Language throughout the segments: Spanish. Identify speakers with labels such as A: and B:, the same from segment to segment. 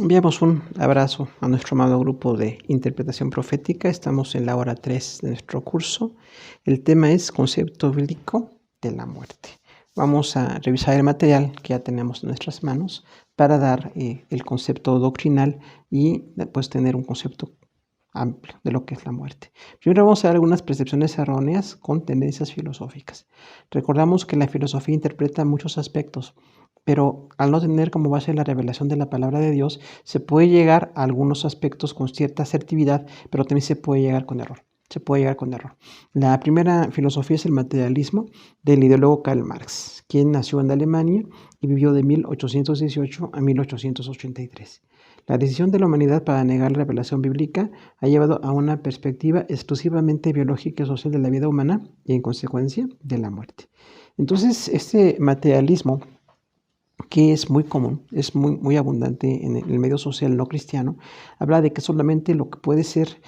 A: Enviamos un abrazo a nuestro amado grupo de interpretación profética. Estamos en la hora 3 de nuestro curso. El tema es concepto bíblico de la muerte. Vamos a revisar el material que ya tenemos en nuestras manos para dar el concepto doctrinal y después tener un concepto amplio de lo que es la muerte. Primero vamos a ver algunas percepciones erróneas con tendencias filosóficas. Recordamos que la filosofía interpreta muchos aspectos, pero al no tener como base la revelación de la palabra de Dios, se puede llegar a algunos aspectos con cierta asertividad, pero también se puede llegar con error. La primera filosofía es el materialismo del ideólogo Karl Marx, quien nació en Alemania y vivió de 1818 a 1883. La decisión de la humanidad para negar la revelación bíblica ha llevado a una perspectiva exclusivamente biológica y social de la vida humana y, en consecuencia, de la muerte. Entonces, este materialismo, que es muy común, es muy abundante en el medio social no cristiano, habla de que solamente lo que puede ser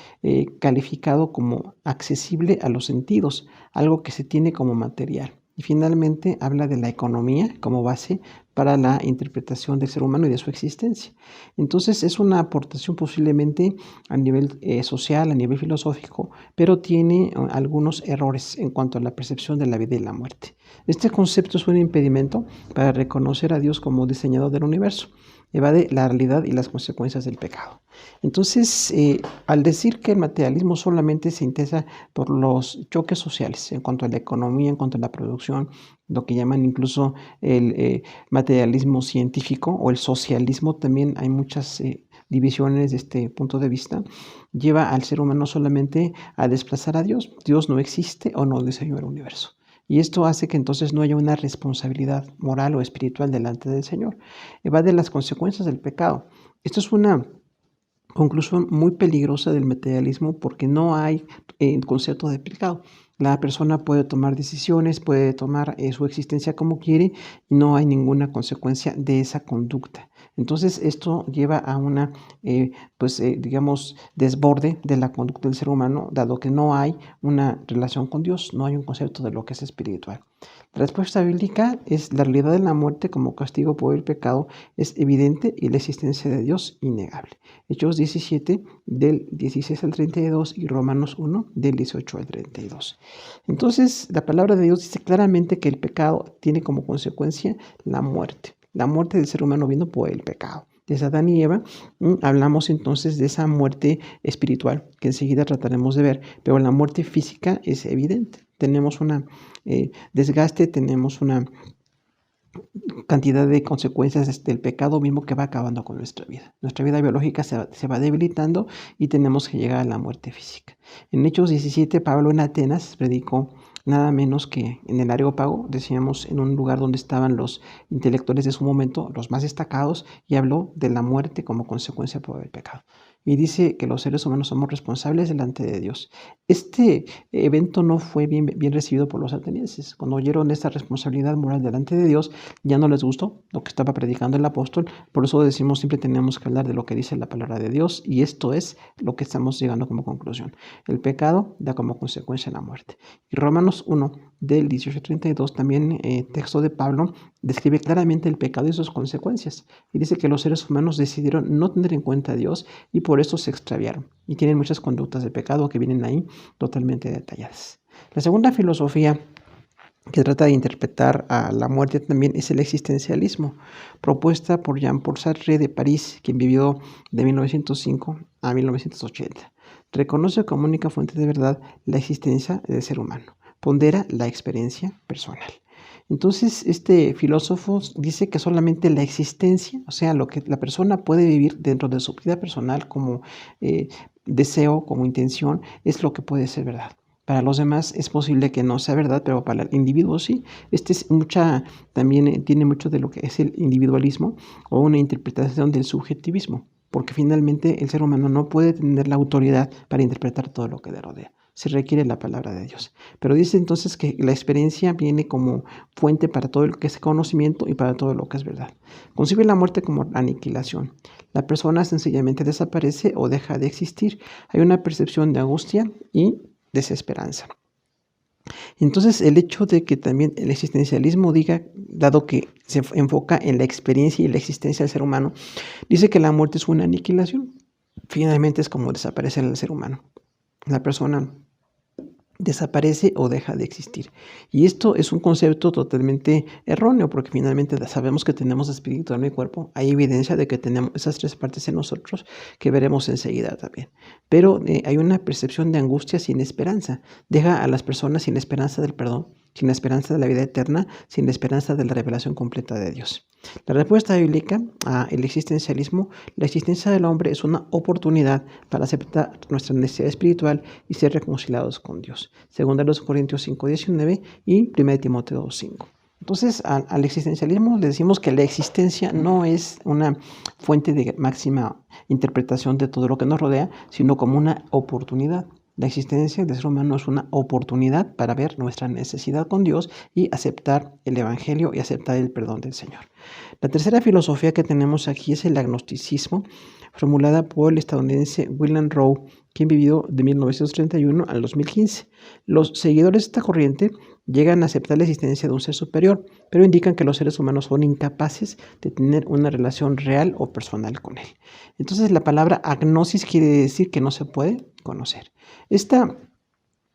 A: calificado como accesible a los sentidos, algo que se tiene como material. Y finalmente habla de la economía como base para la interpretación del ser humano y de su existencia. Entonces es una aportación posiblemente a nivel social, a nivel filosófico, pero tiene algunos errores en cuanto a la percepción de la vida y la muerte. Este concepto es un impedimento para reconocer a Dios como diseñador del universo. Evade la realidad y las consecuencias del pecado. Entonces, al decir que el materialismo solamente se interesa por los choques sociales en cuanto a la economía, en cuanto a la producción, lo que llaman incluso el materialismo científico o el socialismo, también hay muchas divisiones de este punto de vista, lleva al ser humano solamente a desplazar a Dios. Dios no existe o no diseñó el universo. Y esto hace que entonces no haya una responsabilidad moral o espiritual delante del Señor. Evade las consecuencias del pecado. Esto es una conclusión muy peligrosa del materialismo porque no hay concepto de pecado. La persona puede tomar decisiones, puede tomar su existencia como quiere y no hay ninguna consecuencia de esa conducta. Entonces esto lleva a una, digamos, desborde de la conducta del ser humano, dado que no hay una relación con Dios, no hay un concepto de lo que es espiritual. La respuesta bíblica es la realidad de la muerte como castigo por el pecado es evidente y la existencia de Dios innegable. Hechos 17 del 16 al 32 y Romanos 1 del 18 al 32. Entonces la palabra de Dios dice claramente que el pecado tiene como consecuencia la muerte del ser humano vino por el pecado. De Adán y Eva, hablamos entonces de esa muerte espiritual que enseguida trataremos de ver, pero la muerte física es evidente. Tenemos un desgaste, tenemos una cantidad de consecuencias del pecado mismo que va acabando con nuestra vida. Nuestra vida biológica se va debilitando y tenemos que llegar a la muerte física. En Hechos 17, Pablo en Atenas predicó nada menos que en el Areópago, decíamos, en un lugar donde estaban los intelectuales de su momento, los más destacados, y habló de la muerte como consecuencia por el pecado. Y dice que los seres humanos somos responsables delante de Dios. Este evento no fue bien recibido por los atenienses. Cuando oyeron esta responsabilidad moral delante de Dios, ya no les gustó lo que estaba predicando el apóstol. Por eso decimos siempre tenemos que hablar de lo que dice la palabra de Dios, y esto es lo que estamos llegando como conclusión. El pecado da como consecuencia la muerte. Y Romanos 1 del 18 al 32, también texto de Pablo, describe claramente el pecado y sus consecuencias. Y dice que los seres humanos decidieron no tener en cuenta a Dios y por eso se extraviaron. Y tienen muchas conductas de pecado que vienen ahí totalmente detalladas. La segunda filosofía que trata de interpretar a la muerte también es el existencialismo, propuesta por Jean-Paul Sartre de París, quien vivió de 1905 a 1980. Reconoce como única fuente de verdad la existencia del ser humano, pondera la experiencia personal. Entonces, este filósofo dice que solamente la existencia, o sea, lo que la persona puede vivir dentro de su vida personal como deseo, como intención, es lo que puede ser verdad. Para los demás es posible que no sea verdad, pero para el individuo sí. También tiene mucho de lo que es el individualismo o una interpretación del subjetivismo, porque finalmente el ser humano no puede tener la autoridad para interpretar todo lo que le rodea. Se requiere la palabra de Dios. Pero dice entonces que la experiencia viene como fuente para todo lo que es conocimiento y para todo lo que es verdad. Concibe la muerte como aniquilación. La persona sencillamente desaparece o deja de existir. Hay una percepción de angustia y desesperanza. Entonces, el hecho de que también el existencialismo diga, dado que se enfoca en la experiencia y la existencia del ser humano, dice que la muerte es una aniquilación. Finalmente es como desaparece el ser humano. La persona desaparece o deja de existir. Y esto es un concepto totalmente erróneo, porque finalmente sabemos que tenemos espíritu, alma y cuerpo. Hay evidencia de que tenemos esas tres partes en nosotros que veremos enseguida también. Pero hay una percepción de angustia sin esperanza. Deja a las personas sin esperanza del perdón, sin esperanza de la vida eterna, sin esperanza de la revelación completa de Dios. La respuesta bíblica al existencialismo: la existencia del hombre es una oportunidad para aceptar nuestra necesidad espiritual y ser reconciliados con Dios. Segunda los Corintios 5:19 y 1 Timoteo 2:5. Entonces, al existencialismo le decimos que la existencia no es una fuente de máxima interpretación de todo lo que nos rodea, sino como una oportunidad. La existencia del ser humano es una oportunidad para ver nuestra necesidad con Dios y aceptar el Evangelio y aceptar el perdón del Señor. La tercera filosofía que tenemos aquí es el agnosticismo, formulada por el estadounidense William Rowe, quien vivió de 1931 al 2015. Los seguidores de esta corriente llegan a aceptar la existencia de un ser superior, pero indican que los seres humanos son incapaces de tener una relación real o personal con él. Entonces, la palabra agnosis quiere decir que no se puede conocer. Esta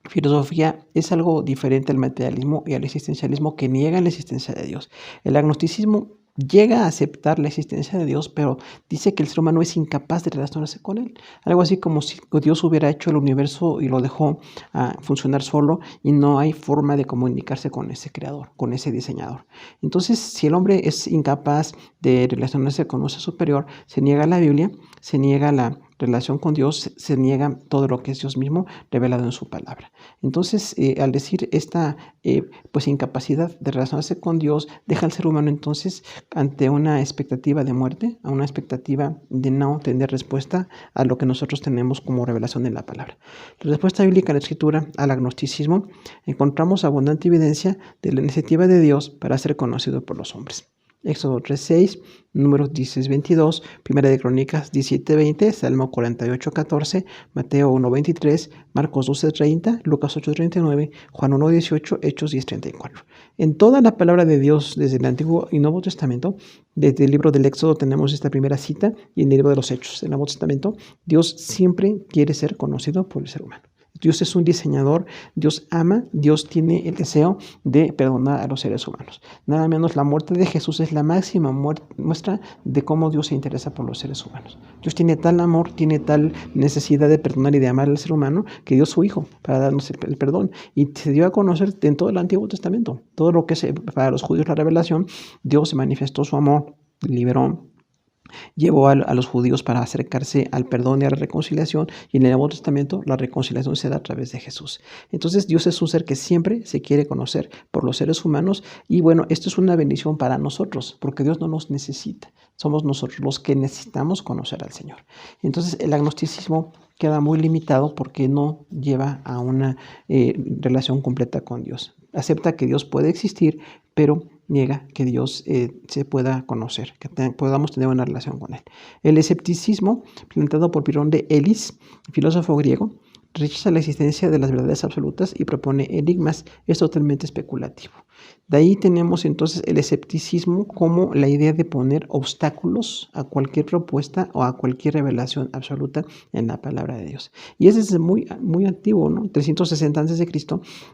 A: filosofía es algo diferente al materialismo y al existencialismo, que niegan la existencia de Dios. El agnosticismo llega a aceptar la existencia de Dios, pero dice que el ser humano es incapaz de relacionarse con él. Algo así como si Dios hubiera hecho el universo y lo dejó funcionar solo, y no hay forma de comunicarse con ese creador, con ese diseñador. Entonces, si el hombre es incapaz de relacionarse con un ser superior, se niega la Biblia, se niega la relación con Dios, se niega todo lo que es Dios mismo revelado en su palabra. Entonces, al decir esta pues incapacidad de relacionarse con Dios, deja al ser humano entonces ante una expectativa de muerte, a una expectativa de no tener respuesta a lo que nosotros tenemos como revelación en la palabra. La respuesta bíblica en la Escritura al agnosticismo: encontramos abundante evidencia de la iniciativa de Dios para ser conocido por los hombres. Éxodo 3:6, Números 16:22, Primera de Crónicas 17:20, Salmo 48:14, Mateo 1:23, Marcos 12:30, Lucas 8:39, Juan 1:18, Hechos 10:34. En toda la palabra de Dios, desde el Antiguo y Nuevo Testamento, desde el libro del Éxodo tenemos esta primera cita, y en el libro de los Hechos, en el Nuevo Testamento, Dios siempre quiere ser conocido por el ser humano. Dios es un diseñador, Dios ama, Dios tiene el deseo de perdonar a los seres humanos. Nada menos, la muerte de Jesús es la máxima muestra de cómo Dios se interesa por los seres humanos. Dios tiene tal amor, tiene tal necesidad de perdonar y de amar al ser humano, que dio su Hijo para darnos el perdón, y se dio a conocer en todo el Antiguo Testamento. Todo lo que es para los judíos la revelación, Dios manifestó su amor, liberó, llevó a los judíos para acercarse al perdón y a la reconciliación, y en el Nuevo Testamento la reconciliación se da a través de Jesús. Entonces, Dios es un ser que siempre se quiere conocer por los seres humanos, y bueno, esto es una bendición para nosotros, porque Dios no nos necesita, somos nosotros los que necesitamos conocer al Señor. Entonces, el agnosticismo queda muy limitado porque no lleva a una relación completa con Dios. Acepta que Dios puede existir, pero niega que Dios se pueda conocer, que podamos tener una relación con Él. El escepticismo, planteado por Pirón de Elis, filósofo griego, rechaza la existencia de las verdades absolutas y propone enigmas. Es totalmente especulativo. De ahí tenemos entonces el escepticismo como la idea de poner obstáculos a cualquier propuesta o a cualquier revelación absoluta en la palabra de Dios. Y ese es muy, muy antiguo, ¿no? 360 a.C.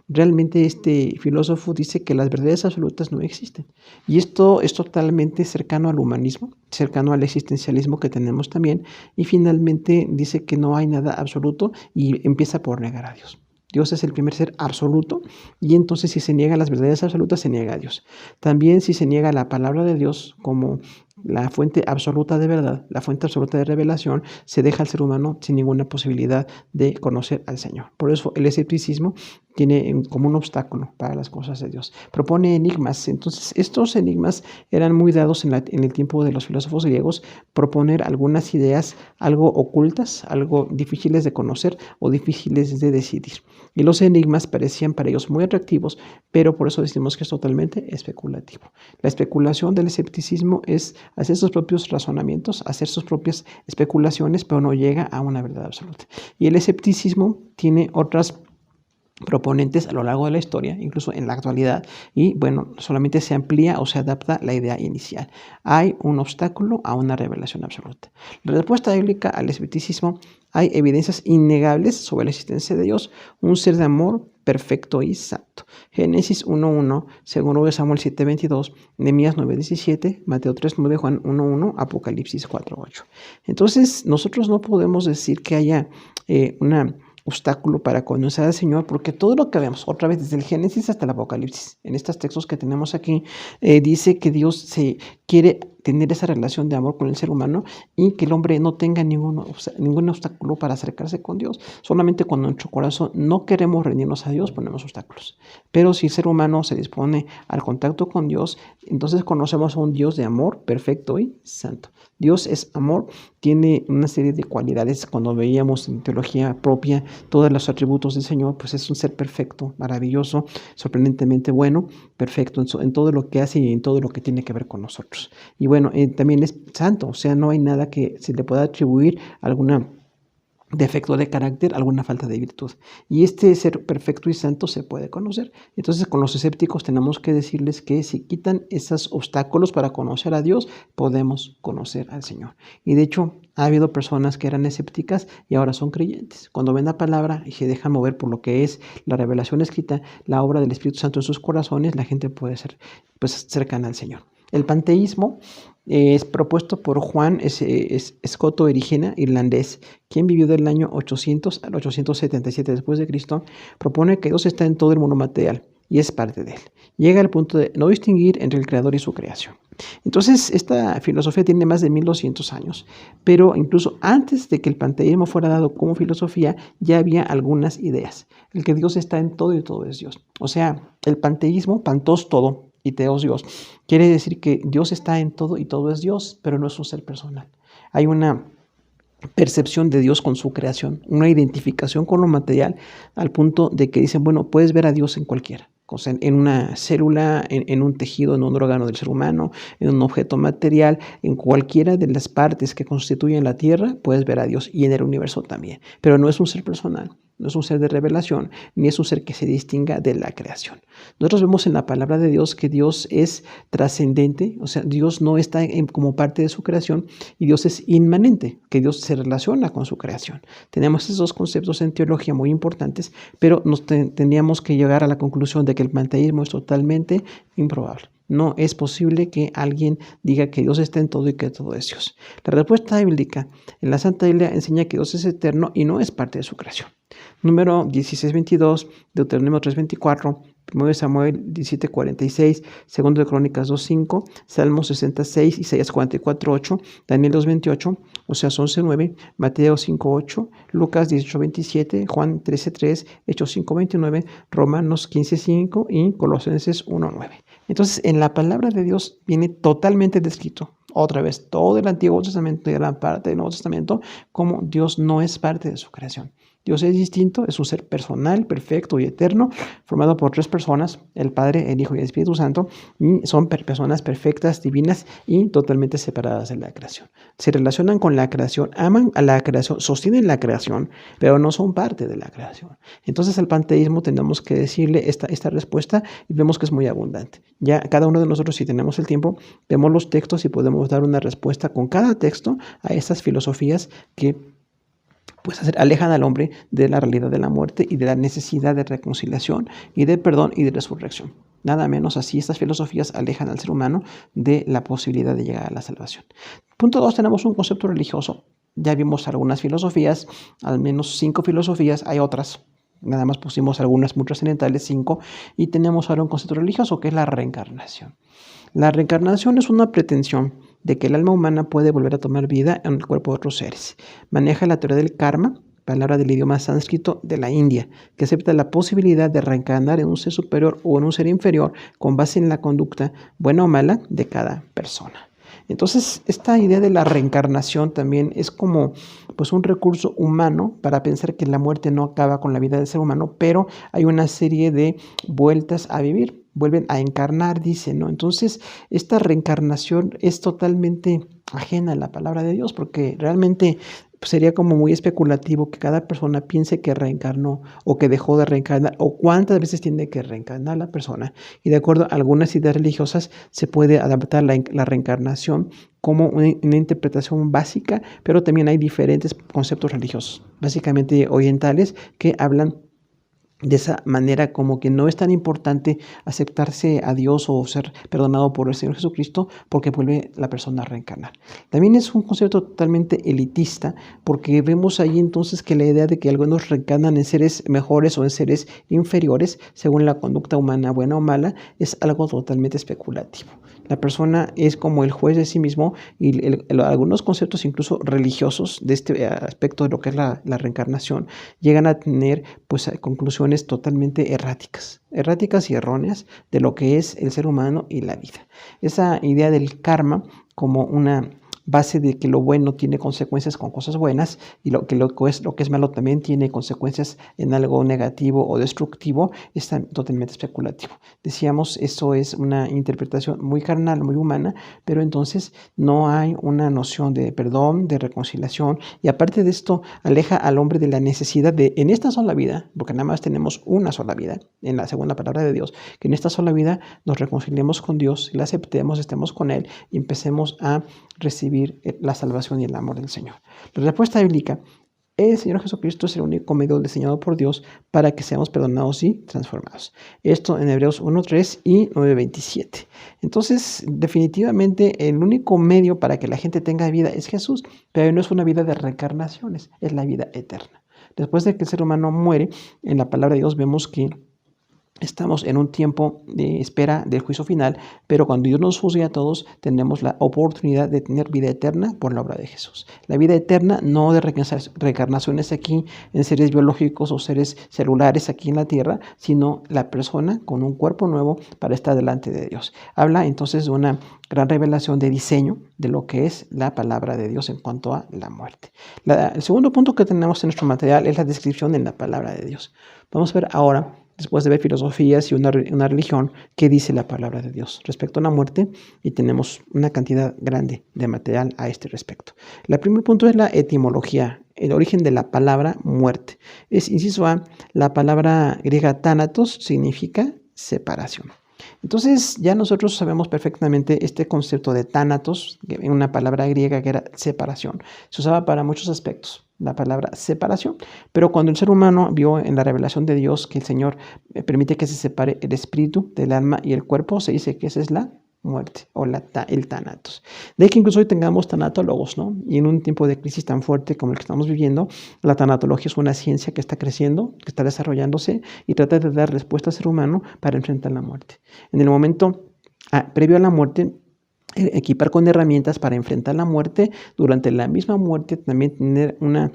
A: Realmente este filósofo dice que las verdades absolutas no existen. Y esto es totalmente cercano al humanismo, cercano al existencialismo que tenemos también. Y finalmente dice que no hay nada absoluto y empieza por negar a Dios. Dios es el primer ser absoluto, y entonces si se niega las verdades absolutas, se niega a Dios. También si se niega la palabra de Dios como la fuente absoluta de verdad, la fuente absoluta de revelación, se deja al ser humano sin ninguna posibilidad de conocer al Señor. Por eso el escepticismo tiene como un obstáculo para las cosas de Dios. Propone enigmas. Entonces, estos enigmas eran muy dados en el tiempo de los filósofos griegos, proponer algunas ideas algo ocultas, algo difíciles de conocer o difíciles de decidir. Y los enigmas parecían para ellos muy atractivos, pero por eso decimos que es totalmente especulativo. La especulación del escepticismo es hacer sus propios razonamientos, hacer sus propias especulaciones, pero no llega a una verdad absoluta. Y el escepticismo tiene otras proponentes a lo largo de la historia, incluso en la actualidad, y bueno, solamente se amplía o se adapta la idea inicial. Hay un obstáculo a una revelación absoluta. La respuesta bíblica al escepticismo: hay evidencias innegables sobre la existencia de Dios, un ser de amor perfecto y santo. Génesis 1:1, segundo de Samuel 7:22, Nehemías 9:17, Mateo 3:9, Juan 1:1, Apocalipsis 4:8. Entonces, nosotros no podemos decir que haya una obstáculo para conocer al Señor, porque todo lo que vemos, otra vez desde el Génesis hasta el Apocalipsis, en estos textos que tenemos aquí, dice que Dios se quiere tener esa relación de amor con el ser humano y que el hombre no tenga ningún obstáculo para acercarse con Dios. Solamente cuando en nuestro corazón no queremos rendirnos a Dios, ponemos obstáculos. Pero si el ser humano se dispone al contacto con Dios, entonces conocemos a un Dios de amor perfecto y santo. Dios es amor, tiene una serie de cualidades. Cuando veíamos en teología propia todos los atributos del Señor, pues es un ser perfecto, maravilloso, sorprendentemente bueno, perfecto en todo lo que hace y en todo lo que tiene que ver con nosotros. Y bueno, también es santo, o sea, no hay nada que se le pueda atribuir alguna defecto de carácter, alguna falta de virtud. Y este ser perfecto y santo se puede conocer. Entonces, con los escépticos tenemos que decirles que si quitan esos obstáculos para conocer a Dios, podemos conocer al Señor. Y de hecho, ha habido personas que eran escépticas y ahora son creyentes. Cuando ven la palabra y se dejan mover por lo que es la revelación escrita, la obra del Espíritu Santo en sus corazones, la gente puede ser pues cercana al Señor. El panteísmo es propuesto por Juan Escoto Erigena, irlandés, quien vivió del año 800 al 877 después de Cristo. Propone que Dios está en todo el mundo material y es parte de él. Llega al punto de no distinguir entre el creador y su creación. Entonces, esta filosofía tiene más de 1200 años, pero incluso antes de que el panteísmo fuera dado como filosofía, ya había algunas ideas. El que Dios está en todo y todo es Dios. O sea, el panteísmo, pantos todo y teos Dios, quiere decir que Dios está en todo y todo es Dios, pero no es un ser personal. Hay una percepción de Dios con su creación, una identificación con lo material, al punto de que dicen, bueno, puedes ver a Dios en cualquiera. O sea, en una célula, en un tejido, en un órgano del ser humano, en un objeto material, en cualquiera de las partes que constituyen la Tierra, puedes ver a Dios, y en el universo también. Pero no es un ser personal, no es un ser de revelación, ni es un ser que se distinga de la creación. Nosotros vemos en la palabra de Dios que Dios es trascendente, o sea, Dios no está como parte de su creación, y Dios es inmanente, que Dios se relaciona con su creación. Tenemos esos dos conceptos en teología muy importantes, pero tendríamos que llegar a la conclusión de que el panteísmo es totalmente improbable. No es posible que alguien diga que Dios está en todo y que todo es Dios. La respuesta bíblica en la Santa Biblia enseña que Dios es eterno y no es parte de su creación. Número 16:22, Deuteronomio 3:24, 1 Samuel 17:46, 2 de Crónicas 2:5, Salmos 66, Isaías 44:8, Daniel 2:28, Oseas 11:9, Mateo 5:8, Lucas 18:27, Juan 13:3, Hechos 5:29, Romanos 15:5 y Colosenses 1:9. Entonces, en la palabra de Dios viene totalmente descrito, otra vez, todo el Antiguo Testamento y gran parte del Nuevo Testamento, como Dios no es parte de su creación. Dios es distinto, es un ser personal, perfecto y eterno, formado por tres personas, el Padre, el Hijo y el Espíritu Santo, y son personas perfectas, divinas y totalmente separadas de la creación. Se relacionan con la creación, aman a la creación, sostienen la creación, pero no son parte de la creación. Entonces, al panteísmo tenemos que decirle esta respuesta y vemos que es muy abundante. Ya cada uno de nosotros, si tenemos el tiempo, vemos los textos y podemos dar una respuesta con cada texto a estas filosofías que pues alejan al hombre de la realidad de la muerte y de la necesidad de reconciliación y de perdón y de resurrección. Nada menos así, estas filosofías alejan al ser humano de la posibilidad de llegar a la salvación. Punto 2, tenemos un concepto religioso. Ya vimos algunas filosofías, al menos 5 filosofías, hay otras. Nada más pusimos algunas muy trascendentales, 5, y tenemos ahora un concepto religioso que es la reencarnación. La reencarnación es una pretensión de que el alma humana puede volver a tomar vida en el cuerpo de otros seres. Maneja la teoría del karma, palabra del idioma sánscrito de la India, que acepta la posibilidad de reencarnar en un ser superior o en un ser inferior con base en la conducta, buena o mala, de cada persona. Entonces, esta idea de la reencarnación también es como pues, un recurso humano para pensar que la muerte no acaba con la vida del ser humano, pero hay una serie de vueltas a vivir, vuelven a encarnar, dice, ¿no? Entonces, esta reencarnación es totalmente ajena a la palabra de Dios, porque realmente sería como muy especulativo que cada persona piense que reencarnó o que dejó de reencarnar o cuántas veces tiene que reencarnar la persona. Y de acuerdo a algunas ideas religiosas se puede adaptar la reencarnación como una interpretación básica, pero también hay diferentes conceptos religiosos, básicamente orientales, que hablan de esa manera, como que no es tan importante aceptarse a Dios o ser perdonado por el Señor Jesucristo porque vuelve la persona a reencarnar. También es un concepto totalmente elitista, porque vemos ahí entonces que la idea de que algunos reencarnan en seres mejores o en seres inferiores según la conducta humana, buena o mala, es algo totalmente especulativo. La persona es como el juez de sí mismo, y algunos conceptos incluso religiosos de este aspecto de lo que es la reencarnación llegan a tener pues conclusiones totalmente erráticas y erróneas de lo que es el ser humano y la vida. Esa idea del karma como una base de que lo bueno tiene consecuencias con cosas buenas y lo que es malo también tiene consecuencias en algo negativo o destructivo, es totalmente especulativo. Decíamos, eso es una interpretación muy carnal, muy humana, pero entonces no hay una noción de perdón, de reconciliación, y aparte de esto aleja al hombre de la necesidad de, en esta sola vida, porque nada más tenemos una sola vida, en la segunda palabra de Dios, que en esta sola vida nos reconciliemos con Dios, la aceptemos, estemos con Él y empecemos a recibir la salvación y el amor del Señor. La respuesta bíblica: el Señor Jesucristo es el único medio diseñado por Dios para que seamos perdonados y transformados. Esto en Hebreos 1:3 y 9:27. Entonces, definitivamente el único medio para que la gente tenga vida es Jesús, pero no es una vida de reencarnaciones, es la vida eterna. Después de que el ser humano muere, en la palabra de Dios vemos que estamos en un tiempo de espera del juicio final, pero cuando Dios nos juzgue a todos, tenemos la oportunidad de tener vida eterna por la obra de Jesús. La vida eterna no de reencarnaciones aquí en seres biológicos o seres celulares aquí en la tierra, sino la persona con un cuerpo nuevo para estar delante de Dios. Habla entonces de una gran revelación de diseño de lo que es la palabra de Dios en cuanto a la muerte. El segundo punto que tenemos en nuestro material es la descripción en la palabra de Dios. Vamos a ver ahora, después de ver filosofías y una religión, qué dice la palabra de Dios respecto a la muerte, y tenemos una cantidad grande de material a este respecto. El primer punto es la etimología, el origen de la palabra muerte. Es, inciso A, la palabra griega thanatos significa separación. Entonces ya nosotros sabemos perfectamente este concepto de thanatos, una palabra griega que era separación. Se usaba para muchos aspectos, la palabra separación, pero cuando el ser humano vio en la revelación de Dios que el Señor permite que se separe el espíritu del alma y el cuerpo, se dice que esa es la muerte o el thanatos. De ahí que incluso hoy tengamos tanatólogos, ¿no? Y en un tiempo de crisis tan fuerte como el que estamos viviendo, la tanatología es una ciencia que está creciendo, que está desarrollándose y trata de dar respuesta al ser humano para enfrentar la muerte. En el momento previo a la muerte, equipar con herramientas para enfrentar la muerte, durante la misma muerte también tener una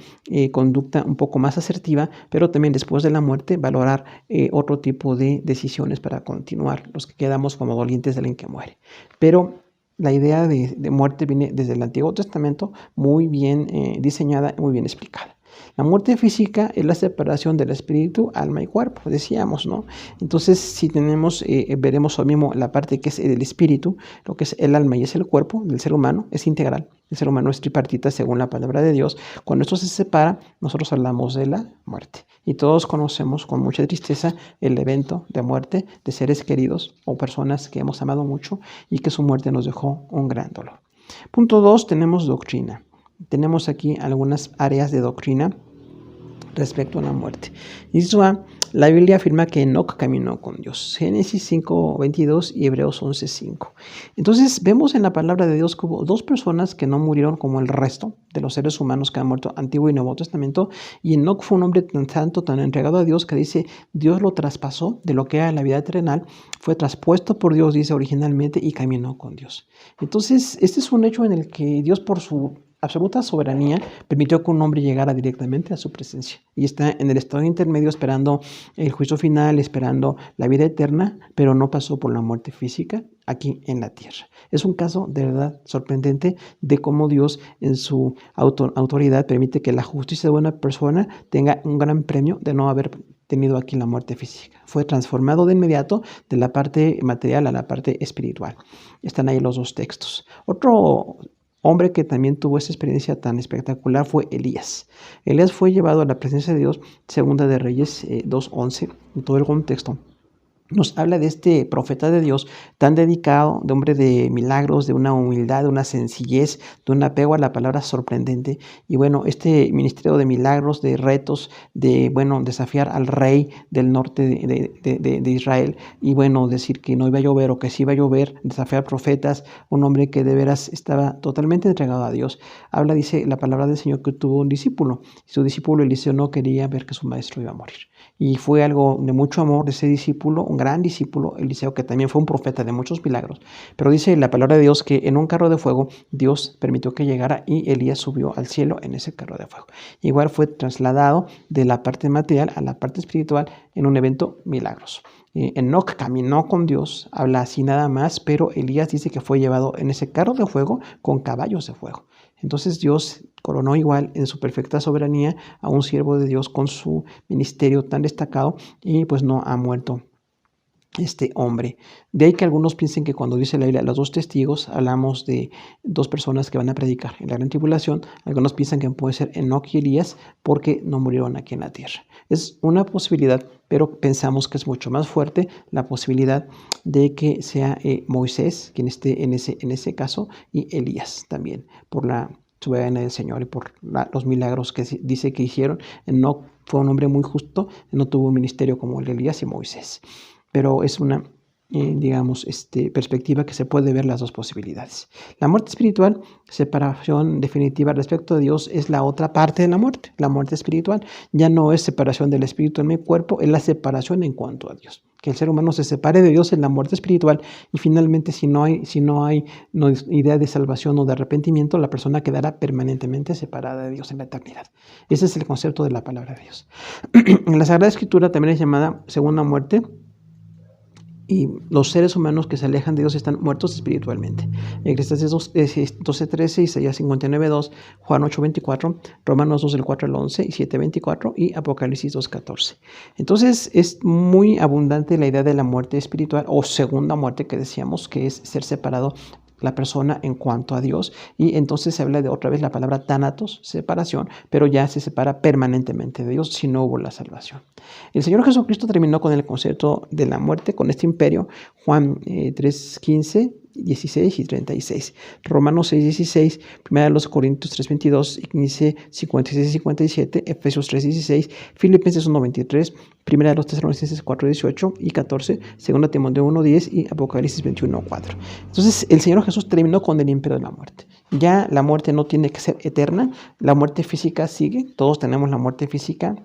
A: conducta un poco más asertiva, pero también después de la muerte valorar otro tipo de decisiones para continuar, los que quedamos como dolientes de alguien que muere. Pero la idea de muerte viene desde el Antiguo Testamento, muy bien diseñada y muy bien explicada. La muerte física es la separación del espíritu, alma y cuerpo, decíamos, ¿no? Entonces, si tenemos, veremos lo mismo la parte que es el espíritu, lo que es el alma y es el cuerpo del ser humano, es integral. El ser humano es tripartita según la palabra de Dios. Cuando esto se separa, nosotros hablamos de la muerte. Y todos conocemos con mucha tristeza el evento de muerte de seres queridos o personas que hemos amado mucho y que su muerte nos dejó un gran dolor. Punto 2, tenemos doctrina. Tenemos aquí algunas áreas de doctrina respecto a la muerte. Inciso A, la Biblia afirma que Enoc caminó con Dios. Génesis 5:22 y Hebreos 11:5. Entonces vemos en la palabra de Dios que hubo dos personas que no murieron como el resto de los seres humanos que han muerto Antiguo y Nuevo Testamento, y Enoc fue un hombre tan santo, tan entregado a Dios, que dice, Dios lo traspasó de lo que era la vida terrenal, fue traspuesto por Dios, dice originalmente, y caminó con Dios. Entonces, este es un hecho en el que Dios, por su absoluta soberanía, permitió que un hombre llegara directamente a su presencia y está en el estado intermedio esperando el juicio final, esperando la vida eterna, pero no pasó por la muerte física aquí en la tierra. Es un caso de verdad sorprendente de cómo Dios en su autoridad permite que la justicia de una persona tenga un gran premio de no haber tenido aquí la muerte física. Fue transformado de inmediato de la parte material a la parte espiritual. Están ahí los dos textos. Otro hombre que también tuvo esa experiencia tan espectacular fue Elías. Elías fue llevado a la presencia de Dios, Segunda de Reyes 2:11, en todo el contexto. Nos habla de este profeta de Dios tan dedicado, de hombre de milagros, de una humildad, de una sencillez, de un apego a la palabra sorprendente. Y bueno, este ministerio de milagros, de retos, de desafiar al rey del norte de Israel y decir que no iba a llover o que sí iba a llover, desafiar profetas, un hombre que de veras estaba totalmente entregado a Dios. Dice la palabra del Señor que tuvo un discípulo. Su discípulo Eliseo no quería ver que su maestro iba a morir. Y fue algo de mucho amor de ese discípulo, un gran discípulo, Eliseo, que también fue un profeta de muchos milagros. Pero dice la palabra de Dios que en un carro de fuego Dios permitió que llegara y Elías subió al cielo en ese carro de fuego. Igual fue trasladado de la parte material a la parte espiritual en un evento milagroso. Enoc caminó con Dios, habla así nada más, pero Elías dice que fue llevado en ese carro de fuego con caballos de fuego. Entonces Dios coronó igual en su perfecta soberanía a un siervo de Dios con su ministerio tan destacado y pues no ha muerto este hombre. De ahí que algunos piensen que cuando dice la Biblia los 2 testigos, hablamos de 2 personas que van a predicar en la gran tribulación. Algunos piensan que puede ser Enoc y Elías porque no murieron aquí en la tierra. Es una posibilidad, pero pensamos que es mucho más fuerte la posibilidad de que sea Moisés quien esté en ese caso y Elías también, por la soberanía del Señor y por los milagros que dice que hicieron. Enoc fue un hombre muy justo, no tuvo un ministerio como el de Elías y Moisés. Pero es una, perspectiva que se puede ver las 2 posibilidades. La muerte espiritual, separación definitiva respecto a Dios, es la otra parte de la muerte espiritual. Ya no es separación del espíritu en mi cuerpo, es la separación en cuanto a Dios. Que el ser humano se separe de Dios en la muerte espiritual y finalmente si no hay idea de salvación o de arrepentimiento, la persona quedará permanentemente separada de Dios en la eternidad. Ese es el concepto de la palabra de Dios. En la Sagrada Escritura también es llamada segunda muerte. Y los seres humanos que se alejan de Dios están muertos espiritualmente. Eclesiastés 12:13, Isaías 59:2, Juan 8:24, Romanos 2 del 4 al 11 y 7:24 y Apocalipsis 2:14. Entonces es muy abundante la idea de la muerte espiritual o segunda muerte que decíamos, que es ser separado la persona en cuanto a Dios, y entonces se habla de otra vez la palabra tánatos, separación, pero ya se separa permanentemente de Dios si no hubo la salvación. El Señor Jesucristo terminó con el concepto de la muerte, con este imperio, Juan 3:15, 16 y 36, Romanos 6:16, 1 Corintios 3:22 y 15, 56 y 57, Efesios 3:16, Filipenses 1:23, 1 Tesalonicenses 4:18 y 14, 2 Timoteo 1:10 y Apocalipsis 21:4. Entonces el Señor Jesús terminó con el imperio de la muerte. Ya la muerte no tiene que ser eterna, la muerte física sigue, todos tenemos la muerte física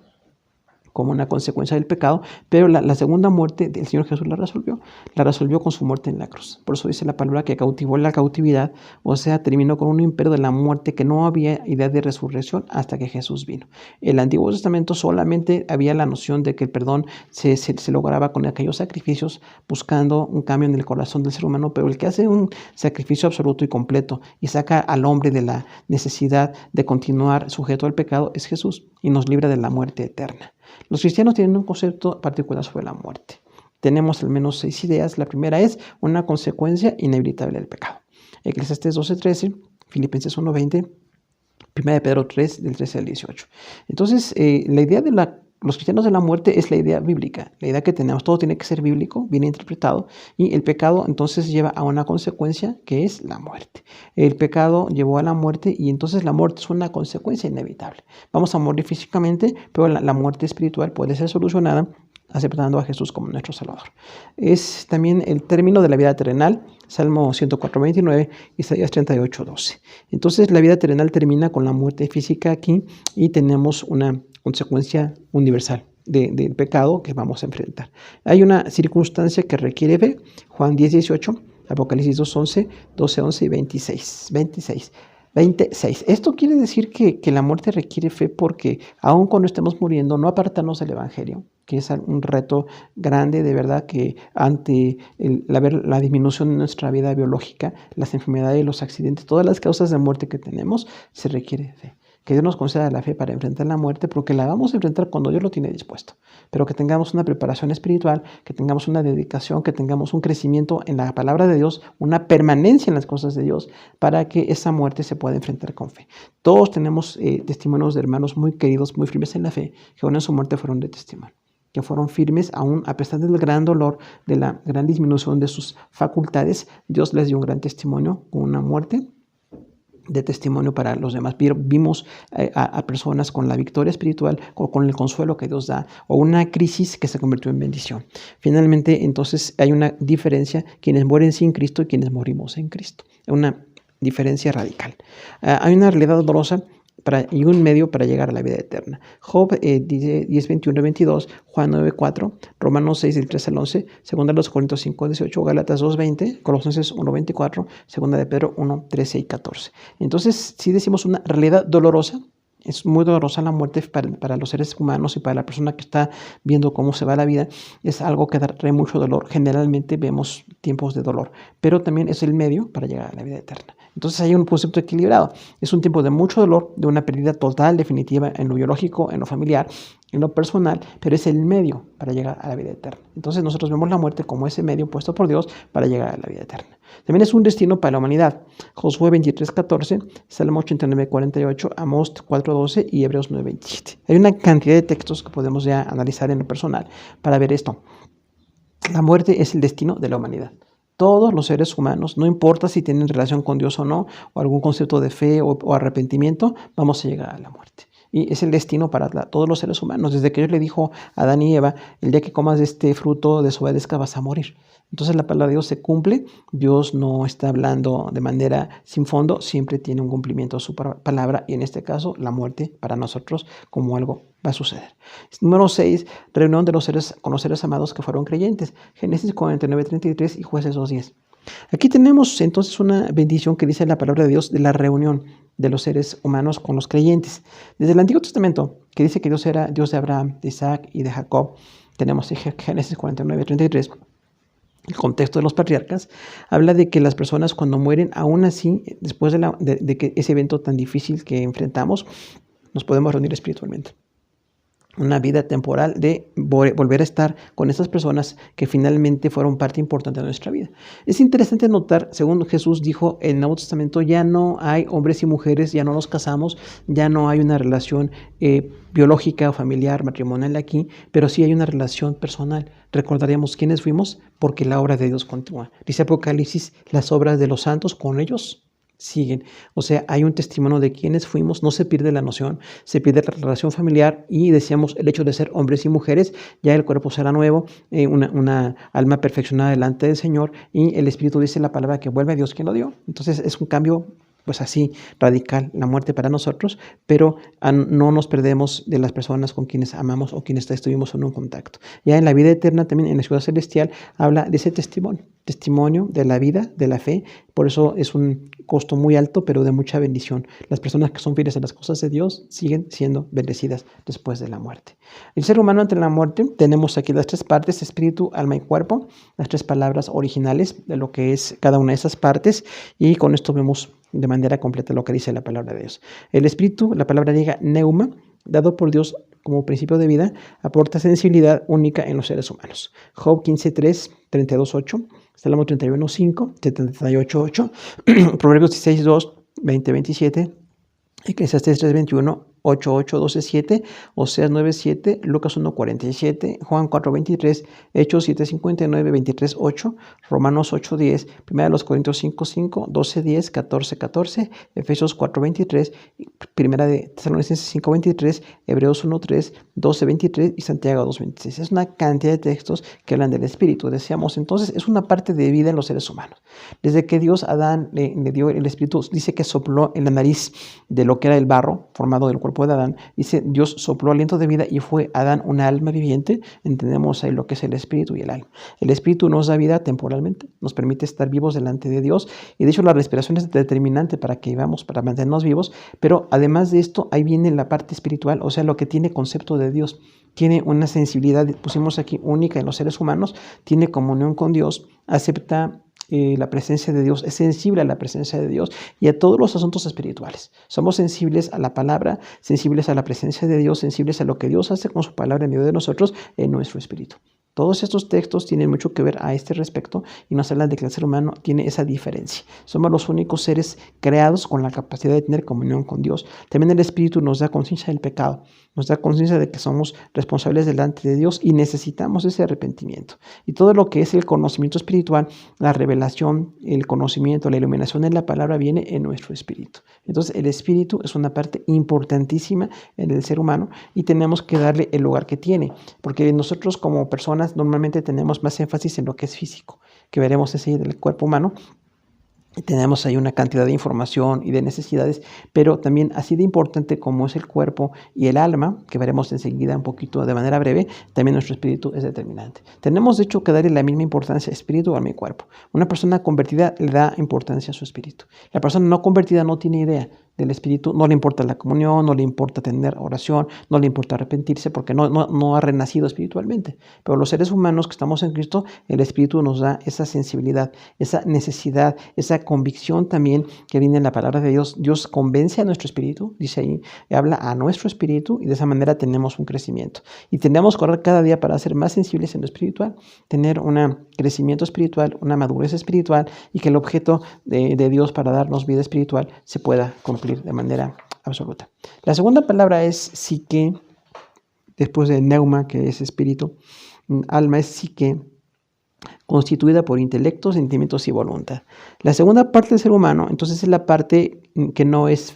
A: como una consecuencia del pecado, pero la segunda muerte del Señor Jesús la resolvió con su muerte en la cruz. Por eso dice la palabra que cautivó la cautividad, o sea, terminó con un imperio de la muerte que no había idea de resurrección hasta que Jesús vino. En el Antiguo Testamento solamente había la noción de que el perdón se lograba con aquellos sacrificios, buscando un cambio en el corazón del ser humano, pero el que hace un sacrificio absoluto y completo y saca al hombre de la necesidad de continuar sujeto al pecado es Jesús y nos libra de la muerte eterna. Los cristianos tienen un concepto particular sobre la muerte. Tenemos al menos 6 ideas. La primera es una consecuencia inevitable del pecado. Eclesiastés 12:13, Filipenses 1:20, 1 Pedro 3, del 13 al 18. Entonces, la idea de los cristianos de la muerte es la idea bíblica, la idea que tenemos, todo tiene que ser bíblico, bien interpretado, y el pecado entonces lleva a una consecuencia que es la muerte. El pecado llevó a la muerte y entonces la muerte es una consecuencia inevitable. Vamos a morir físicamente, pero la muerte espiritual puede ser solucionada aceptando a Jesús como nuestro Salvador. Es también el término de la vida terrenal, Salmo 104:29, Isaías 38:12. Entonces la vida terrenal termina con la muerte física aquí y tenemos una consecuencia universal del pecado que vamos a enfrentar. Hay una circunstancia que requiere fe, Juan 10:18, Apocalipsis 2:11, 12:11 y 26. Esto quiere decir que la muerte requiere fe porque aun cuando estemos muriendo, no apartarnos del Evangelio, que es un reto grande, de verdad, que ante la disminución de nuestra vida biológica, las enfermedades, los accidentes, todas las causas de muerte que tenemos, se requiere fe. que Dios nos conceda la fe para enfrentar la muerte, porque la vamos a enfrentar cuando Dios lo tiene dispuesto, pero que tengamos una preparación espiritual, que tengamos una dedicación, que tengamos un crecimiento en la palabra de Dios, una permanencia en las cosas de Dios, para que esa muerte se pueda enfrentar con fe. Todos tenemos testimonios de hermanos muy queridos, muy firmes en la fe, que aún en su muerte fueron de testimonio, que fueron firmes aún a pesar del gran dolor, de la gran disminución de sus facultades. Dios les dio un gran testimonio con una muerte de testimonio para los demás. Vimos a personas con la victoria espiritual, con el consuelo que Dios da, o una crisis que se convirtió en bendición. Finalmente, entonces, hay una diferencia, quienes mueren sin Cristo y quienes morimos en Cristo. Una diferencia radical. Hay una realidad dolorosa y un medio para llegar a la vida eterna. Job 10, 21, 22, Juan 9, 4, Romanos 6, del 3 al 11, 2 Corintios 5, 18, Gálatas 2, 20, Colosenses 1, 24, 2 de Pedro 1, 13 y 14. Entonces, si decimos una realidad dolorosa, es muy dolorosa la muerte para los seres humanos y para la persona que está viendo cómo se va la vida. Es algo que trae mucho dolor. Generalmente vemos tiempos de dolor, pero también es el medio para llegar a la vida eterna. Entonces hay un concepto equilibrado. Es un tiempo de mucho dolor, de una pérdida total, definitiva, en lo biológico, en lo familiar, en lo personal, pero es el medio para llegar a la vida eterna. Entonces nosotros vemos la muerte como ese medio puesto por Dios para llegar a la vida eterna. También es un destino para la humanidad. Josué 23, 14, Salmo 89, 48, Amós 4, 12 y Hebreos 9, 27. Hay una cantidad de textos que podemos ya analizar en lo personal para ver esto. La muerte es el destino de la humanidad. Todos los seres humanos, no importa si tienen relación con Dios o no, o algún concepto de fe o arrepentimiento, vamos a llegar a la muerte. Y es el destino para todos los seres humanos. Desde que Dios le dijo a Adán y Eva, el día que comas de este fruto, desobedezca, vas a morir. Entonces la palabra de Dios se cumple. Dios no está hablando de manera sin fondo, siempre tiene un cumplimiento a su palabra, y en este caso la muerte para nosotros como algo va a suceder. Número 6, reunión de los seres con los seres amados que fueron creyentes. Génesis 49, 33 y Jueces 2, 10. Aquí tenemos entonces una bendición que dice la palabra de Dios de la reunión de los seres humanos con los creyentes. Desde el Antiguo Testamento, que dice que Dios era Dios de Abraham, de Isaac y de Jacob, tenemos Génesis 49, 33. El contexto de los patriarcas habla de que las personas cuando mueren, aún así, después de que ese evento tan difícil que enfrentamos, nos podemos reunir espiritualmente. Una vida temporal de volver a estar con esas personas que finalmente fueron parte importante de nuestra vida. Es interesante notar, según Jesús dijo en el Nuevo Testamento, ya no hay hombres y mujeres, ya no nos casamos, ya no hay una relación biológica o familiar, matrimonial aquí, pero sí hay una relación personal. Recordaríamos quiénes fuimos porque la obra de Dios continúa. Dice Apocalipsis, las obras de los santos con ellos siguen. O sea, hay un testimonio de quiénes fuimos, no se pierde la noción, se pierde la relación familiar y decíamos el hecho de ser hombres y mujeres, ya el cuerpo será nuevo, una alma perfeccionada delante del Señor, y el Espíritu dice la palabra que vuelve a Dios quien lo dio. Entonces es un cambio pues así radical, la muerte para nosotros, pero no nos perdemos de las personas con quienes amamos o quienes estuvimos en un contacto. Ya en la vida eterna, también en la ciudad celestial, habla de ese testimonio de la vida, de la fe. Por eso es un costo muy alto, pero de mucha bendición. Las personas que son fieles a las cosas de Dios siguen siendo bendecidas después de la muerte. El ser humano ante la muerte, tenemos aquí las tres partes: espíritu, alma y cuerpo, las tres palabras originales de lo que es cada una de esas partes, y con esto vemos de manera completa lo que dice la palabra de Dios. El espíritu, la palabra griega neuma, dado por Dios como principio de vida, aporta sensibilidad única en los seres humanos. Job 15:3, 32:8, Salmo 31:5, 78:8, Proverbios 16:2, 20:27, Eclesiastés 3:21, 8:8, 12:7, Oseas 9:7, Lucas 1:47, Juan 4:23, Hechos 7:59, 23:8, Romanos 8:10, 1 Corintios 5:5, 12:10, 14:14, Efesios 4:23, 1 de Tesalonicenses 5:23, Hebreos 1:3, 12:23 y Santiago 2:26. Es una cantidad de textos que hablan del Espíritu. Decíamos entonces, es una parte de vida en los seres humanos. Desde que Dios a Adán le dio el Espíritu, dice que sopló en la nariz de lo que era el barro formado del cuerpo de Adán, dice Dios sopló aliento de vida y fue Adán una alma viviente. Entendemos ahí lo que es el espíritu y el alma. El espíritu nos da vida temporalmente, nos permite estar vivos delante de Dios, y de hecho la respiración es determinante para que vivamos, para mantenernos vivos, pero además de esto ahí viene la parte espiritual, o sea, lo que tiene concepto de Dios. Tiene una sensibilidad, pusimos aquí, única en los seres humanos, tiene comunión con Dios, acepta la presencia de Dios, es sensible a la presencia de Dios y a todos los asuntos espirituales. Somos sensibles a la palabra, sensibles a la presencia de Dios, sensibles a lo que Dios hace con su palabra en medio de nosotros en nuestro espíritu. Todos estos textos tienen mucho que ver a este respecto y nos hablan de que el ser humano tiene esa diferencia. Somos los únicos seres creados con la capacidad de tener comunión con Dios. También el Espíritu nos da conciencia del pecado, nos da conciencia de que somos responsables delante de Dios y necesitamos ese arrepentimiento. Y todo lo que es el conocimiento espiritual, la revelación, el conocimiento, la iluminación en la palabra viene en nuestro espíritu. Entonces el espíritu es una parte importantísima en el ser humano y tenemos que darle el lugar que tiene, porque nosotros como personas normalmente tenemos más énfasis en lo que es físico, que veremos ese del cuerpo humano. Y tenemos ahí una cantidad de información y de necesidades, pero también así de importante como es el cuerpo y el alma, que veremos enseguida un poquito de manera breve, también nuestro espíritu es determinante. Tenemos de hecho que darle la misma importancia espíritu a mi cuerpo. Una persona convertida le da importancia a su espíritu. La persona no convertida no tiene idea del espíritu, no le importa la comunión, no le importa tener oración, no le importa arrepentirse porque no ha renacido espiritualmente. Pero los seres humanos que estamos en Cristo, el espíritu nos da esa sensibilidad, esa necesidad, esa convicción también que viene en la palabra de Dios. Dios convence a nuestro espíritu, dice ahí, habla a nuestro espíritu y de esa manera tenemos un crecimiento. Y tenemos que orar cada día para ser más sensibles en lo espiritual, tener un crecimiento espiritual, una madurez espiritual y que el objeto de Dios para darnos vida espiritual se pueda cumplir de manera absoluta. La segunda palabra es psique, después de neuma, que es espíritu. Alma es psique, constituida por intelecto, sentimientos y voluntad. La segunda parte del ser humano, entonces, es la parte que no es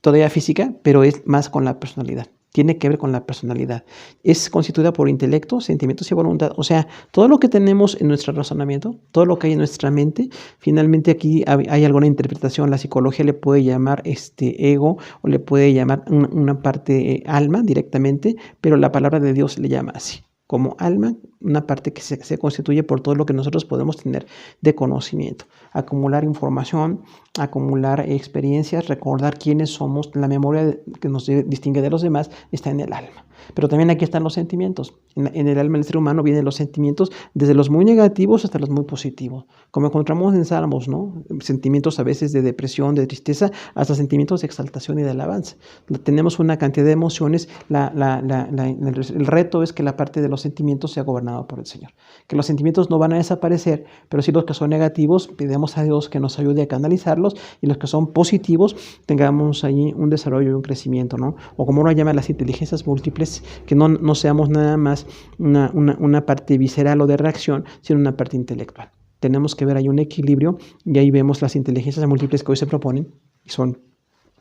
A: todavía física, pero es más con la personalidad. Tiene que ver con la personalidad. Es constituida por intelecto, sentimientos y voluntad. O sea, todo lo que tenemos en nuestro razonamiento, todo lo que hay en nuestra mente, finalmente aquí hay alguna interpretación. La psicología le puede llamar ego o le puede llamar una parte alma directamente, pero la palabra de Dios le llama así. Como alma, una parte que se constituye por todo lo que nosotros podemos tener de conocimiento. Acumular información, acumular experiencias, recordar quiénes somos, la memoria que nos distingue de los demás está en el alma. Pero también aquí están los sentimientos. En el alma del ser humano vienen los sentimientos desde los muy negativos hasta los muy positivos. Como encontramos en Salmos, ¿no? Sentimientos a veces de depresión, de tristeza, hasta sentimientos de exaltación y de alabanza. Tenemos una cantidad de emociones. El reto es que la parte de los sentimientos sea gobernada por el Señor. Que los sentimientos no van a desaparecer, pero sí los que son negativos, pidamos a Dios que nos ayude a canalizarlos y los que son positivos, tengamos ahí un desarrollo y un crecimiento, ¿no? O como uno llama las inteligencias múltiples, que no seamos nada más una parte visceral o de reacción, sino una parte intelectual. Tenemos que ver ahí un equilibrio y ahí vemos las inteligencias múltiples que hoy se proponen y son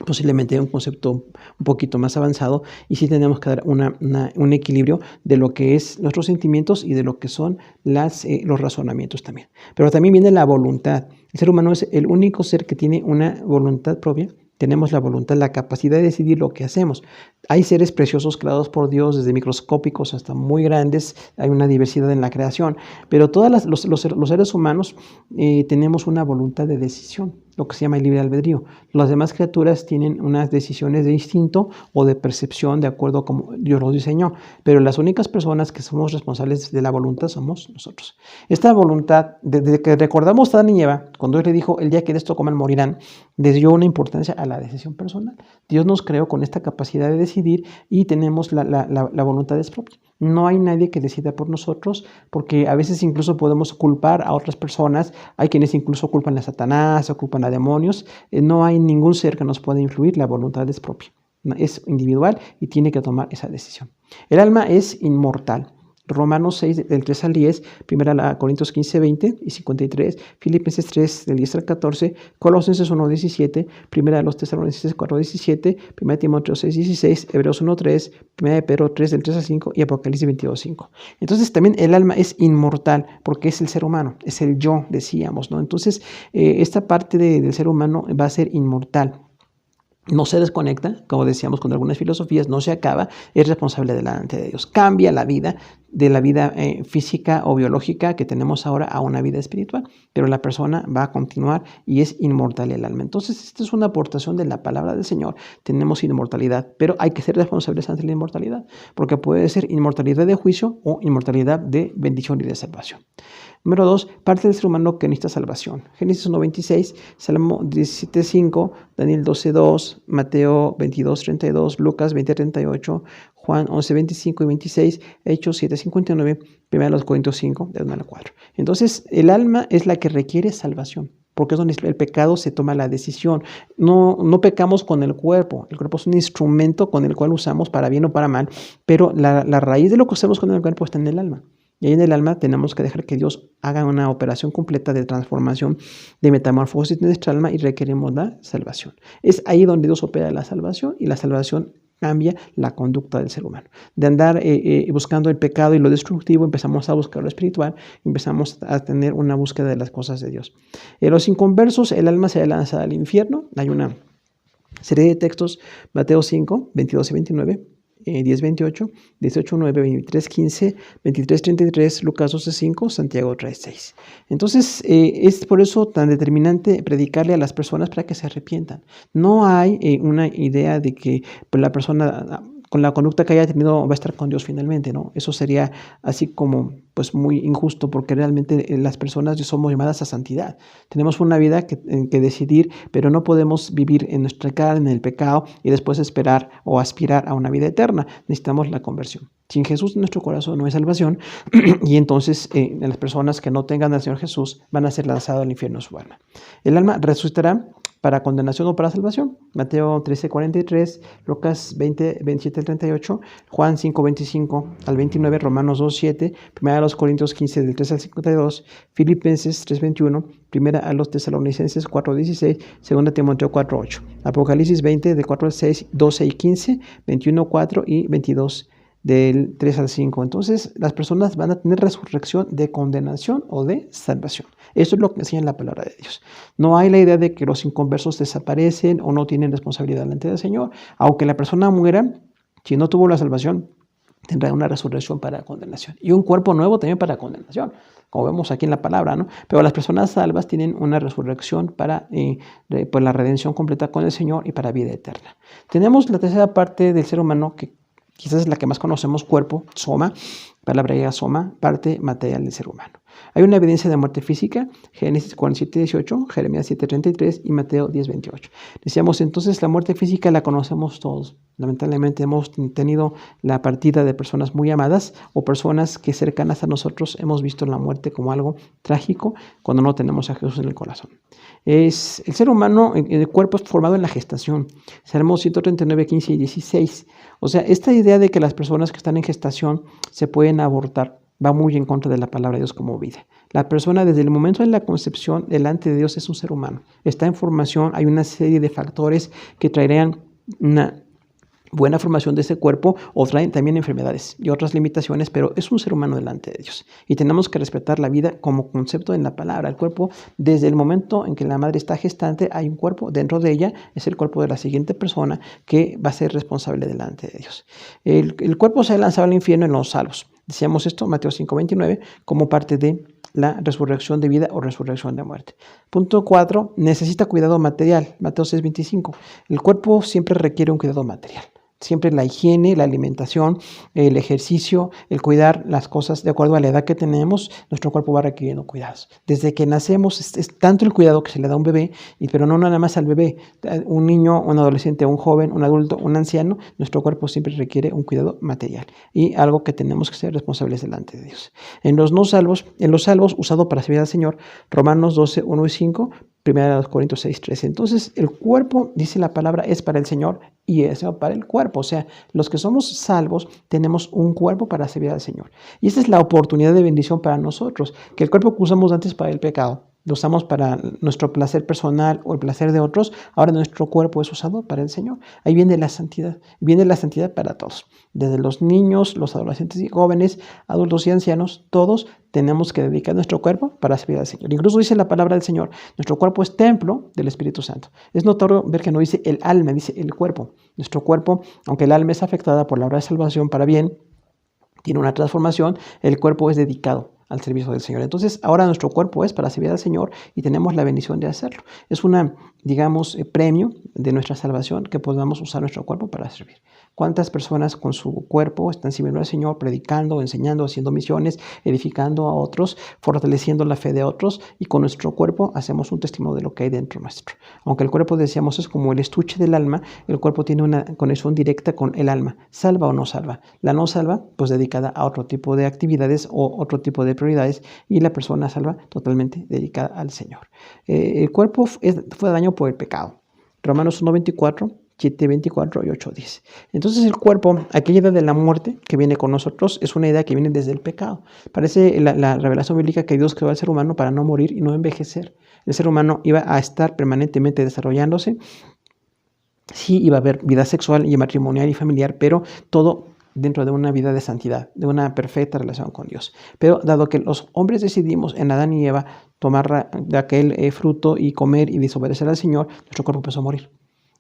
A: posiblemente un concepto un poquito más avanzado y sí tenemos que dar un equilibrio de lo que es nuestros sentimientos y de lo que son los razonamientos también. Pero también viene la voluntad. El ser humano es el único ser que tiene una voluntad propia. Tenemos la voluntad, la capacidad de decidir lo que hacemos. Hay seres preciosos creados por Dios, desde microscópicos hasta muy grandes. Hay una diversidad en la creación. Pero todos los seres humanos tenemos una voluntad de decisión, lo que se llama el libre albedrío. Las demás criaturas tienen unas decisiones de instinto o de percepción de acuerdo a cómo Dios los diseñó. Pero las únicas personas que somos responsables de la voluntad somos nosotros. Esta voluntad, desde que recordamos a Adán y Eva, cuando Dios le dijo, el día que de esto coman morirán, les dio una importancia a la decisión personal. Dios nos creó con esta capacidad de decidir y tenemos la voluntad propia. No hay nadie que decida por nosotros, porque a veces incluso podemos culpar a otras personas. Hay quienes incluso culpan a Satanás o culpan a demonios. No hay ningún ser que nos pueda influir. La voluntad es propia. Es individual y tiene que tomar esa decisión. El alma es inmortal. Romanos 6, del 3 al 10, 1 Corintios 15, 20 y 53, Filipenses 3, del 10 al 14, Colosenses 1, 17, 1 Tesalonicenses 4, 17, 1 Timoteo 6, 16, Hebreos 1, 3, 1 Pedro 3, del 3 al 5 y Apocalipsis 22, 5. Entonces también el alma es inmortal porque es el ser humano, es el yo, decíamos, ¿no? Entonces esta parte del ser humano va a ser inmortal. No se desconecta, como decíamos con algunas filosofías, no se acaba, es responsable delante de Dios. Cambia la vida de la vida física o biológica que tenemos ahora a una vida espiritual, pero la persona va a continuar y es inmortal el alma. Entonces, esta es una aportación de la palabra del Señor. Tenemos inmortalidad, pero hay que ser responsables ante la inmortalidad, porque puede ser inmortalidad de juicio o inmortalidad de bendición y de salvación. Número 2, parte del ser humano que necesita salvación. Génesis 1:26, Salmo 17:5, Daniel 12:2, Mateo 22:32, Lucas 20:38, Juan 11:25 y 26, Hechos 7:59, 1 Corintios 5, de 1 al 4. Entonces, el alma es la que requiere salvación, porque es donde el pecado se toma la decisión. No pecamos con el cuerpo es un instrumento con el cual usamos para bien o para mal, pero la raíz de lo que hacemos con el cuerpo está en el alma. Y ahí en el alma tenemos que dejar que Dios haga una operación completa de transformación, de metamorfosis de nuestra alma y requerimos la salvación. Es ahí donde Dios opera la salvación y la salvación cambia la conducta del ser humano. De andar buscando el pecado y lo destructivo, empezamos a buscar lo espiritual, empezamos a tener una búsqueda de las cosas de Dios. Los inconversos, el alma se lanza al infierno. Hay una serie de textos, Mateo 5, 22 y 29. 10:28, 18:9, 23:15, 23:33, Lucas 12:5, Santiago 3:6. Entonces, es por eso tan determinante predicarle a las personas para que se arrepientan. No hay una idea de que pues, la persona con la conducta que haya tenido va a estar con Dios finalmente, ¿no? Eso sería así como pues muy injusto, porque realmente las personas somos llamadas a santidad. Tenemos una vida que decidir, pero no podemos vivir en nuestra carne, en el pecado, y después esperar o aspirar a una vida eterna. Necesitamos la conversión. Sin Jesús en nuestro corazón no hay salvación, y entonces las personas que no tengan al Señor Jesús van a ser lanzadas al infierno su alma. El alma resucitará para condenación o para salvación. Mateo 13:43, Lucas 20:27-38, Juan 5:25 al 29, Romanos 2:7, 1 Corintios 15 del 3 al 52, Filipenses 3:21, 1 Tesalonicenses 4:16, 2 Timoteo 4:8, Apocalipsis 20 del 4 al 6, 12 y 15, 21:4 y 22 del 3 al 5. Entonces, las personas van a tener resurrección de condenación o de salvación. Eso es lo que enseña la palabra de Dios. No hay la idea de que los inconversos desaparecen o no tienen responsabilidad delante del Señor. Aunque la persona muera, si no tuvo la salvación, tendrá una resurrección para condenación. Y un cuerpo nuevo también para condenación, como vemos aquí en la palabra, ¿no? Pero las personas salvas tienen una resurrección para pues la redención completa con el Señor y para vida eterna. Tenemos la tercera parte del ser humano que quizás es la que más conocemos, cuerpo, soma, palabra griega soma, parte material del ser humano. Hay una evidencia de muerte física, Génesis 47:18, Jeremías 7:33 y Mateo 10:28. Decíamos entonces, la muerte física la conocemos todos. Lamentablemente hemos tenido la partida de personas muy amadas o personas que cercanas a nosotros hemos visto la muerte como algo trágico cuando no tenemos a Jesús en el corazón. Es el ser humano, el cuerpo es formado en la gestación. Salmos 139, 15 y 16. O sea, esta idea de que las personas que están en gestación se pueden abortar va muy en contra de la palabra de Dios como vida. La persona desde el momento de la concepción delante de Dios es un ser humano. Está en formación, hay una serie de factores que traerían una buena formación de ese cuerpo o traen también enfermedades y otras limitaciones, pero es un ser humano delante de Dios. Y tenemos que respetar la vida como concepto en la palabra. El cuerpo, desde el momento en que la madre está gestante, hay un cuerpo dentro de ella, es el cuerpo de la siguiente persona que va a ser responsable delante de Dios. El cuerpo se ha lanzado al infierno en los salvos. Decíamos esto, Mateo 5:29, como parte de la resurrección de vida o resurrección de muerte. Punto 4, necesita cuidado material. Mateo 6:25. El cuerpo siempre requiere un cuidado material. Siempre la higiene, la alimentación, el ejercicio, el cuidar las cosas de acuerdo a la edad que tenemos, nuestro cuerpo va requiriendo cuidados. Desde que nacemos es tanto el cuidado que se le da a un bebé, pero no nada más al bebé. Un niño, un adolescente, un joven, un adulto, un anciano, nuestro cuerpo siempre requiere un cuidado material y algo que tenemos que ser responsables delante de Dios. En los salvos, usado para servir al Señor, Romanos 12, 1 y 5, 1 Corintios 6, 13. Entonces, el cuerpo, dice la palabra, es para el Señor y es para el cuerpo. O sea, los que somos salvos tenemos un cuerpo para servir al Señor. Y esta es la oportunidad de bendición para nosotros, que el cuerpo que usamos antes para el pecado, lo usamos para nuestro placer personal o el placer de otros, ahora nuestro cuerpo es usado para el Señor. Ahí viene la santidad para todos. Desde los niños, los adolescentes y jóvenes, adultos y ancianos, todos tenemos que dedicar nuestro cuerpo para servir al Señor. Incluso dice la palabra del Señor, nuestro cuerpo es templo del Espíritu Santo. Es notorio ver que no dice el alma, dice el cuerpo. Nuestro cuerpo, aunque el alma es afectada por la obra de salvación para bien, tiene una transformación, el cuerpo es dedicado al servicio del Señor. Entonces, ahora nuestro cuerpo es para servir al Señor y tenemos la bendición de hacerlo. Es una digamos, premio de nuestra salvación, que podamos usar nuestro cuerpo para servir. ¿Cuántas personas con su cuerpo están sirviendo al Señor, predicando, enseñando, haciendo misiones, edificando a otros, fortaleciendo la fe de otros, y con nuestro cuerpo hacemos un testimonio de lo que hay dentro nuestro? Aunque el cuerpo, decíamos, es como el estuche del alma, el cuerpo tiene una conexión directa con el alma. ¿Salva o no salva? La no salva, pues dedicada a otro tipo de actividades o otro tipo de prioridades, y la persona salva totalmente dedicada al Señor. El cuerpo fue dañado por el pecado. Romanos 1:24, 7:24 y 8:10. Entonces el cuerpo, aquella idea de la muerte que viene con nosotros, es una idea que viene desde el pecado. Parece la revelación bíblica que Dios creó al ser humano para no morir y no envejecer. El ser humano iba a estar permanentemente desarrollándose. Sí, iba a haber vida sexual y matrimonial y familiar, pero todo dentro de una vida de santidad, de una perfecta relación con Dios. Pero dado que los hombres decidimos en Adán y Eva tomar de aquel fruto y comer y desobedecer al Señor, nuestro cuerpo empezó a morir.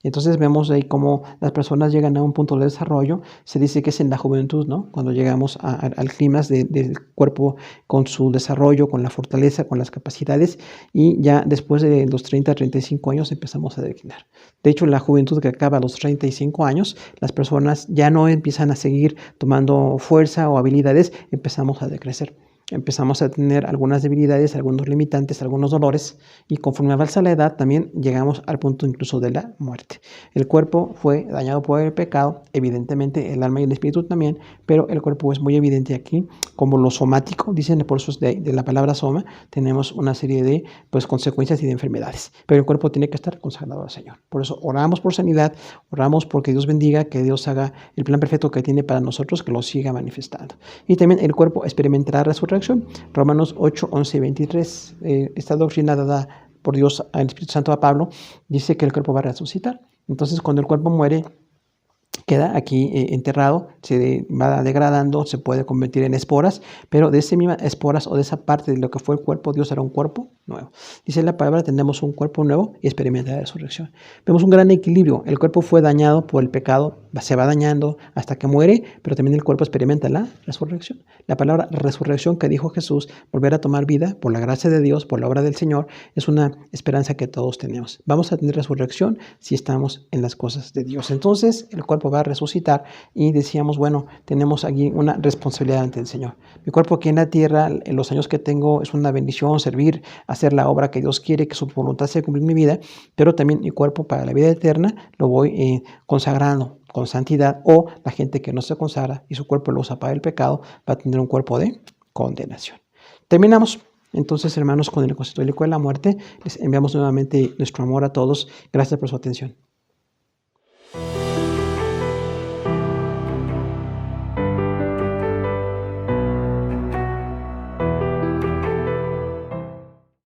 A: Entonces vemos ahí cómo las personas llegan a un punto de desarrollo. Se dice que es en la juventud, ¿no? Cuando llegamos al clímax del cuerpo con su desarrollo, con la fortaleza, con las capacidades, y ya después de los 30, 35 años empezamos a declinar. De hecho, la juventud que acaba a los 35 años, las personas ya no empiezan a seguir tomando fuerza o habilidades, empezamos a decrecer. Empezamos a tener algunas debilidades, algunos limitantes, algunos dolores, y conforme avanza la edad también llegamos al punto incluso de la muerte. El cuerpo fue dañado por el pecado, evidentemente el alma y el espíritu también, pero el cuerpo es muy evidente aquí como lo somático, dicen, por eso de la palabra soma, tenemos una serie de consecuencias y de enfermedades, pero el cuerpo tiene que estar consagrado al Señor. Por eso oramos por sanidad, oramos porque Dios bendiga, que Dios haga el plan perfecto que tiene para nosotros, que lo siga manifestando. Y también el cuerpo experimentará resurrección. Romanos 8, 11 y 23. Esta doctrina dada por Dios al Espíritu Santo a Pablo dice que el cuerpo va a resucitar. Entonces, cuando el cuerpo muere, queda aquí enterrado, se va degradando, se puede convertir en esporas, pero de esas mismas esporas o de esa parte de lo que fue el cuerpo, Dios hará un cuerpo nuevo. Dice la palabra, tenemos un cuerpo nuevo y experimenta la resurrección. Vemos un gran equilibrio. El cuerpo fue dañado por el pecado, se va dañando hasta que muere, pero también el cuerpo experimenta la resurrección. La palabra resurrección que dijo Jesús, volver a tomar vida por la gracia de Dios, por la obra del Señor, es una esperanza que todos tenemos. Vamos a tener resurrección si estamos en las cosas de Dios. Entonces, el cuerpo va a resucitar y decíamos, bueno, tenemos aquí una responsabilidad ante el Señor. Mi cuerpo aquí en la tierra, en los años que tengo, es una bendición servir, hacer la obra que Dios quiere, que su voluntad sea cumplir mi vida, pero también mi cuerpo para la vida eterna lo voy consagrando con santidad, o la gente que no se consagra y su cuerpo lo usa para el pecado, va a tener un cuerpo de condenación. Terminamos. Entonces, hermanos, con el concepto bíblico de la muerte, les enviamos nuevamente nuestro amor a todos. Gracias por su atención.